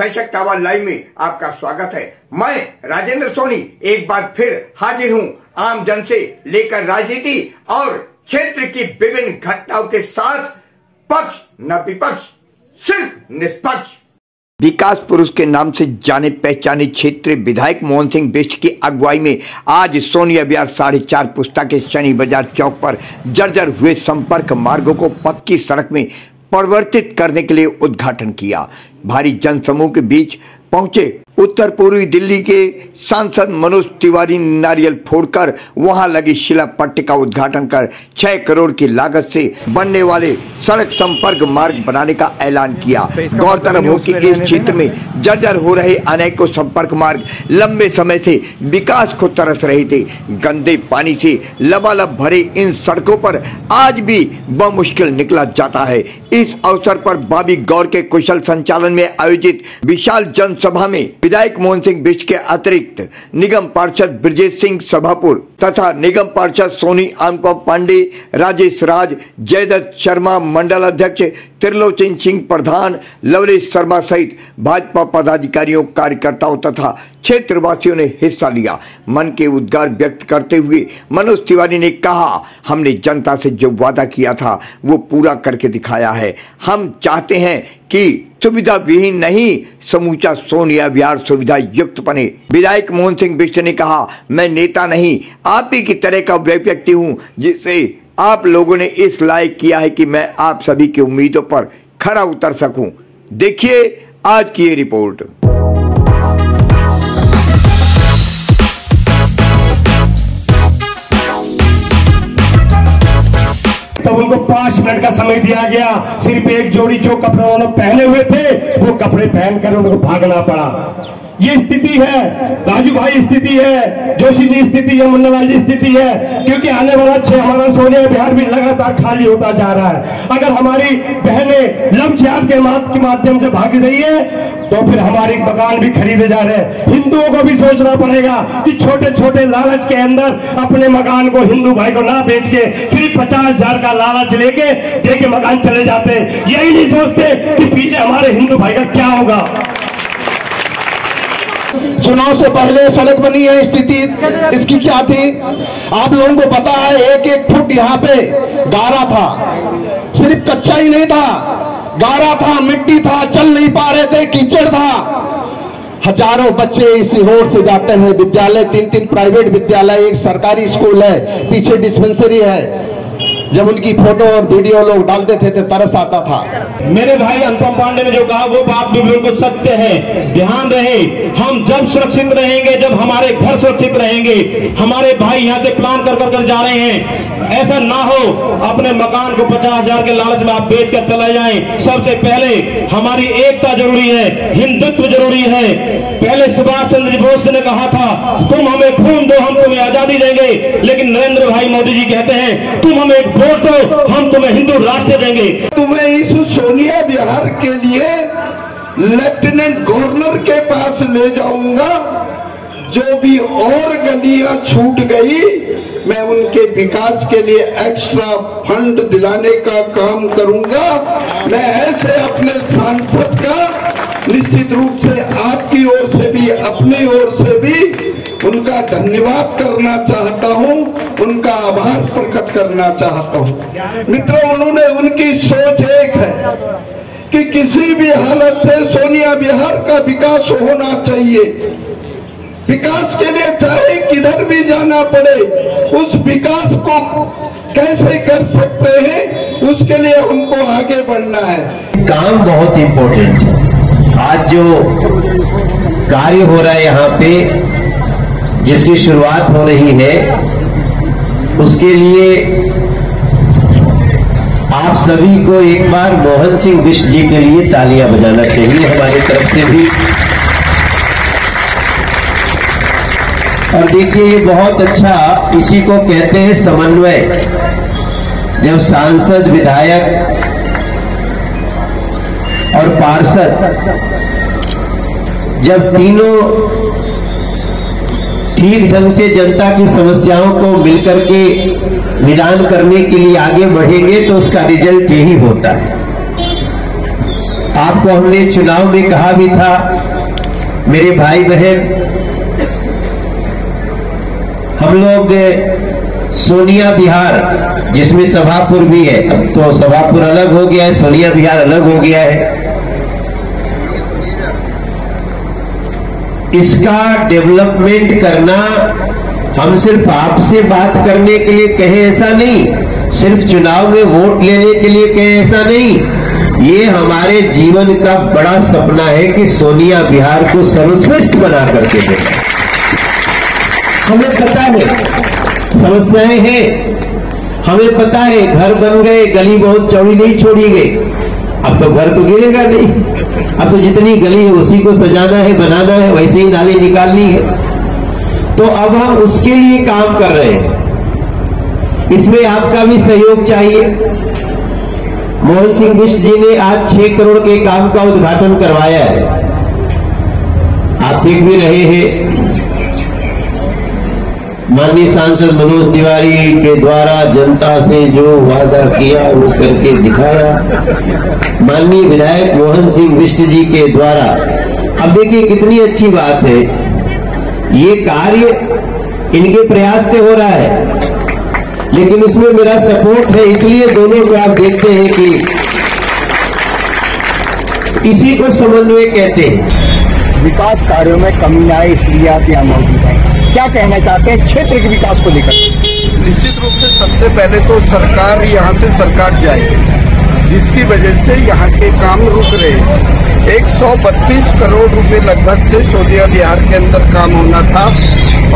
दशक tower live में आपका स्वागत है। मैं राजेंद्र सोनी एक बार फिर हाजिर हूं आम जन से लेकर राजनीति और क्षेत्र की विभिन्न घटनाओं के साथ, पक्ष न विपक्ष, सिर्फ निष्पक्ष। विकास पुरुष के नाम से जाने पहचाने क्षेत्रीय विधायक मोहन सिंह बिष्ट की अगुवाई में आज सोनिया विहार 4.5 पुस्ता के शनि बाजार चौक पर जर्जर हुए संपर्क मार्गों को पक्की सड़क में परिवर्तित करने के लिए उद्घाटन किया। भारी जनसमूह के बीच पहुंचे उत्तर पूर्वी दिल्ली के सांसद मनोज तिवारी ने नारियल फोड़कर वहां लगी शिला पट्टी का उद्घाटन कर 6 करोड़ की लागत से बनने वाले सड़क संपर्क मार्ग बनाने का ऐलान किया। गौरतलब हो कि इस क्षेत्र में जर्जर हो रहे अनेकों संपर्क मार्ग लंबे समय से विकास को तरस रहे थे। गंदे पानी से लबालब भरे इन सड़कों पर आज भी बमुश्किल निकला जाता है। इस अवसर पर बॉबी गौर के कुशल संचालन में आयोजित विशाल जनसभा में विधायक मोहन सिंह बिष्ट के अतिरिक्त निगम पार्षद ब्रजेश सिंह सभापुर तथा निगम पार्षद सोनी अनुपम पांडे, राजेश राज, जयदत्त शर्मा, मंडल अध्यक्ष त्रिलोचन सिंह प्रधान, लवलेश शर्मा सहित भाजपा पदाधिकारियों, कार्यकर्ताओं तथा क्षेत्रवासियों ने हिस्सा लिया। मन के उद्गार व्यक्त करते हुए मनोज तिवारी ने कहा, हमने जनता से जो वादा किया था वो पूरा करके दिखाया है। हम चाहते हैं कि सुविधा विहीन नहीं, समूचा सोनिया विहार सुविधा युक्त बने। विधायक मोहन सिंह बिष्ट ने कहा, मैं नेता नहीं, आप ही की तरह का व्यक्ति हूं जिसे आप लोगों ने इस लायक किया है कि मैं आप सभी की उम्मीदों पर खरा उतर सकूं। देखिए आज की ये रिपोर्ट। तो उनको 5 मिनट का समय दिया गया। सिर्फ एक जोड़ी जो कपड़े उन्होंने पहने हुए थे वो कपड़े पहनकर उनको भागना पड़ा। ये स्थिति है, राजू भाई स्थिति है, जोशी जी स्थिति है, मुन्नालाल जी स्थिति है, क्योंकि आने वाला हमारा सोनिया विहार भी लगातार खाली होता जा रहा है। अगर हमारी बहनें लम्ब के माध्यम से भाग रही है तो फिर हमारे मकान भी खरीदे जा रहे हैं। हिंदुओं को भी सोचना पड़ेगा कि छोटे छोटे लालच के अंदर अपने मकान को हिंदू भाई को ना बेच के सिर्फ 50,000 का लालच लेके देके मकान चले जाते। यही नहीं सोचते कि पीछे हमारे हिंदू भाई का क्या होगा। चुनाव से पहले सड़क बनी है, स्थिति इसकी क्या थी आप लोगों को पता है। 1-1 फुट यहाँ पे गारा था, सिर्फ कच्चा ही नहीं था, गारा था, मिट्टी था, चल नहीं पा रहे थे, कीचड़ था। हजारों बच्चे इस रोड से जाते हैं विद्यालय, 3-3 प्राइवेट विद्यालय, एक सरकारी स्कूल है, पीछे डिस्पेंसरी है। जब उनकी फोटो और वीडियो लोग डालते थे तो तरस आता था। मेरे भाई अनुपम पांडे ने जो कहा वो बात भी बिल्कुल सत्य है। ध्यान रहे, हम जब सुरक्षित रहेंगे, जब हमारे घर सुरक्षित रहेंगे। हमारे भाई यहाँ से प्लान कर जा रहे हैं, ऐसा ना हो अपने मकान को 50,000 के लालच में आप बेच कर चले जाएं। सबसे पहले हमारी एकता जरूरी है, हिंदुत्व जरूरी है। पहले सुभाष चंद्र बोस ने कहा था, तुम हमें खून दो हम तुम्हें आजादी देंगे, लेकिन नरेंद्र भाई मोदी जी कहते हैं, तुम हमें वोट दो हम तुम्हें हिंदू राष्ट्र देंगे। तुम्हें इस सोनिया विहार के लिए लेफ्टिनेंट गवर्नर के पास ले जाऊंगा। जो भी और गलियां छूट गई मैं उनके विकास के लिए एक्स्ट्रा फंड दिलाने का काम करूंगा। मैं ऐसे अपने सांसद का निश्चित रूप से आपकी ओर से भी अपनी ओर से भी उनका धन्यवाद करना चाहता हूं, उनका आभार प्रकट करना चाहता हूं। मित्रों, उन्होंने उनकी सोच एक है कि किसी भी हालत से सोनिया विहार का विकास होना चाहिए। विकास के लिए चाहे किधर भी जाना पड़े, उस विकास को कैसे कर सकते हैं उसके लिए हमको आगे बढ़ना है। काम बहुत इम्पोर्टेंट है। आज जो कार्य हो रहा है यहाँ पे, जिसकी शुरुआत हो रही है, उसके लिए आप सभी को एक बार मोहन सिंह बिष्ट जी के लिए तालियां बजाना चाहिए हमारी तरफ से भी। और देखिए ये बहुत अच्छा, इसी को कहते हैं समन्वय। जब सांसद, विधायक और पार्षद जब तीनों ठीक ढंग से जनता की समस्याओं को मिलकर के निदान करने के लिए आगे बढ़ेंगे तो उसका रिजल्ट यही होता है। आपको हमने चुनाव में कहा भी था मेरे भाई बहन, हम लोग सोनिया विहार, जिसमें सभापुर भी है, अब तो सभापुर अलग हो गया है, सोनिया विहार अलग हो गया है, इसका डेवलपमेंट करना हम सिर्फ आपसे बात करने के लिए कहे ऐसा नहीं, सिर्फ चुनाव में वोट लेने के लिए कहे ऐसा नहीं, ये हमारे जीवन का बड़ा सपना है कि सोनिया विहार को सर्वश्रेष्ठ बना करके दे। हमें पता है समस्याएं हैं, हमें पता है घर बन गए, गली बहुत चौड़ी नहीं छोड़ी गई, अब तो घर तो गिरेगा नहीं, अब तो जितनी गली है उसी को सजाना है, बनाना है, वैसे ही नाली निकालनी है। तो अब हम उसके लिए काम कर रहे हैं, इसमें आपका भी सहयोग चाहिए। मोहन सिंह बिष्ट जी ने आज 6 करोड़ के काम का उद्घाटन करवाया है, आप देख भी रहे हैं। माननीय सांसद मनोज तिवारी के द्वारा जनता से जो वादा किया वो करके दिखाया, माननीय विधायक मोहन सिंह बिष्ट जी के द्वारा, अब देखिए कितनी अच्छी बात है, ये कार्य इनके प्रयास से हो रहा है, लेकिन उसमें मेरा सपोर्ट है, इसलिए दोनों को आप देखते हैं कि इसी को समन्वय कहते हैं। विकास कार्यों में कमी न आए इसलिए आप यहाँ मौजूद हैं, क्या कहना चाहते हैं क्षेत्र के विकास को लेकर? निश्चित रूप से सबसे पहले तो सरकार यहाँ से सरकार जाए, जिसकी वजह से यहाँ के काम रुक रहे। 132 करोड़ रुपए लगभग से सोनिया विहार के अंदर काम होना था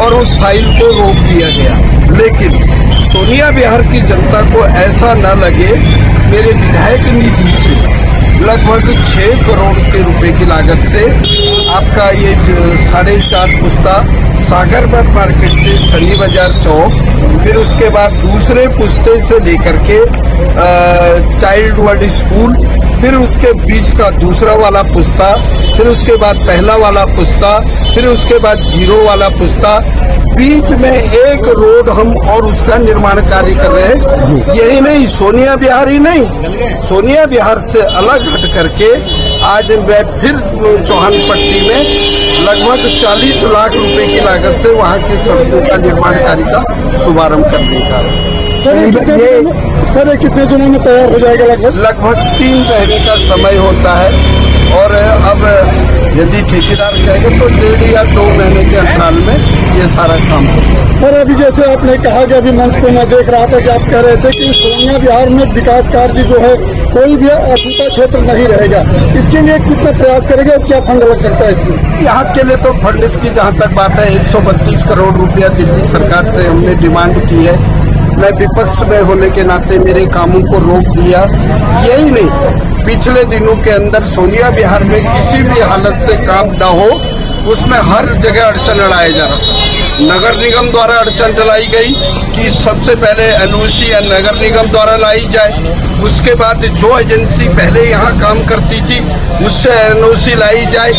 और उस फाइल को रोक दिया गया, लेकिन सोनिया विहार की जनता को ऐसा न लगे, मेरे विधायक निधि से लगभग 6 करोड़ के रुपए की लागत से आपका ये 4.5 पुस्ता सागरबाग मार्केट से शनि बाजार चौक, फिर उसके बाद दूसरे पुस्ते से लेकर के चाइल्डहुड स्कूल, फिर उसके बीच का दूसरा वाला पुस्ता, फिर उसके बाद पहला वाला पुस्ता, फिर उसके बाद 0 वाला पुस्ता, बीच में एक रोड हम और उसका निर्माण कार्य कर रहे हैं। यही नहीं, सोनिया विहार ही नहीं, सोनिया विहार से अलग हट करके आज मैं फिर चौहान पट्टी में लगभग 40 लाख रुपए की लागत से वहाँ की सड़कों का निर्माण कार्य का शुभारंभ करने का। सर कितने दिनों में तैयार हो जाएगा? लगभग 3 महीने का समय होता है, और अब यदि ठेकेदार कहेंगे तो 1.5 या 2 महीने के अंतराल में ये सारा काम होगा। सर अभी जैसे आपने कहा कि अभी मंच को मैं देख रहा था कि आप कह रहे थे कि सोनिया विहार में विकास कार्य जो है कोई भी अछूता क्षेत्र नहीं रहेगा, इसके लिए कितना प्रयास करेंगे और क्या फंड लग सकता है इसमें? यहाँ के लिए तो फंड की जहाँ तक बात है 132 करोड़ रुपया दिल्ली सरकार से हमने डिमांड की है। मैं विपक्ष में होने के नाते मेरे कामों को रोक दिया। यही नहीं, पिछले दिनों के अंदर सोनिया विहार में किसी भी हालत से काम न हो, उसमें हर जगह अड़चन लड़ाया जा रहा था। नगर निगम द्वारा अड़चन डलाई गई कि सबसे पहले एनओसी या नगर निगम द्वारा लाई जाए, उसके बाद जो एजेंसी पहले यहाँ काम करती थी उससे एनओसी लाई जाए।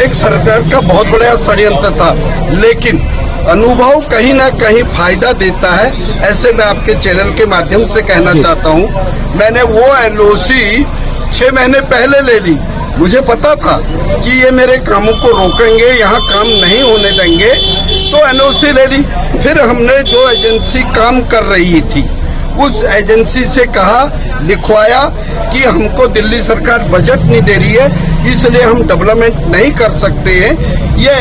एक सरकार का बहुत बड़ा षड्यंत्र था, लेकिन अनुभव कहीं ना कहीं फायदा देता है, ऐसे मैं आपके चैनल के माध्यम से कहना चाहता हूँ। मैंने वो एनओसी 6 महीने पहले ले ली, मुझे पता था कि ये मेरे कामों को रोकेंगे, यहाँ काम नहीं होने देंगे, तो एनओसी ले ली। फिर हमने जो एजेंसी काम कर रही थी उस एजेंसी से कहा, लिखवाया कि हमको दिल्ली सरकार बजट नहीं दे रही है, इसलिए हम डेवलपमेंट नहीं कर सकते हैं। ये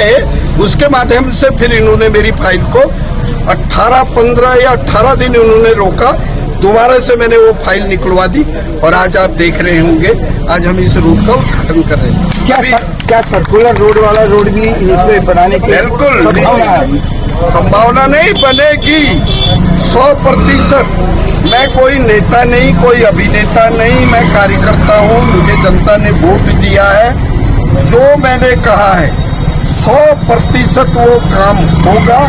उसके माध्यम से फिर इन्होंने मेरी फाइल को 15 या 18 दिन इन्होंने रोका, दोबारा से मैंने वो फाइल निकलवा दी और आज आप देख रहे होंगे आज हम इस रोड का उद्घाटन कर रहे हैं। क्या सर्कुलर रोड वाला रोड भी इसमें बनाने की बिल्कुल संभावना नहीं बनेगी 100%। मैं कोई नेता नहीं, कोई अभिनेता नहीं, मैं कार्यकर्ता हूँ। मुझे जनता ने वोट दिया है, जो मैंने कहा है 100% वो काम होगा,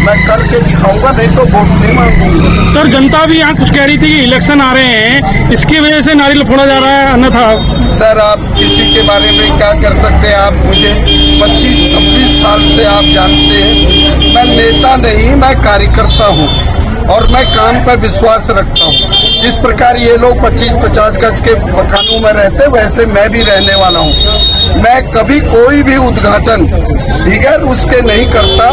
मैं करके दिखाऊंगा, नहीं तो वोट नहीं मांगूंगा। सर जनता भी यहाँ कुछ कह रही थी कि इलेक्शन आ रहे हैं, इसकी वजह से नारियल फोड़ा जा रहा है, अन्यथा। सर आप किसी के बारे में क्या कर सकते हैं? आप मुझे 25-26 साल से आप जानते हैं, मैं नेता नहीं, मैं कार्यकर्ता हूँ। और मैं काम पर विश्वास रखता हूँ। जिस प्रकार ये लोग 25-50 गज के मकानों में रहते, वैसे मैं भी रहने वाला हूँ। मैं कभी कोई भी उद्घाटन बगैर उसके नहीं करता।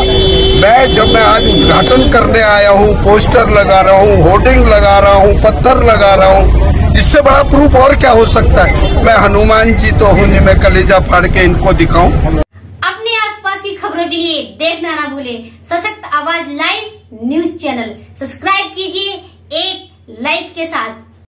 मैं आज उद्घाटन करने आया हूँ, पोस्टर लगा रहा हूँ, होर्डिंग लगा रहा हूँ, पत्थर लगा रहा हूँ, इससे बड़ा प्रूफ और क्या हो सकता है। मैं हनुमान जी तो हूँ, मैं कलेजा फाड़ के इनको दिखाऊं। अपने आसपास की खबरों के लिए देखना ना भूले सशक्त आवाज लाइव न्यूज चैनल। सब्सक्राइब कीजिए एक लाइक के साथ।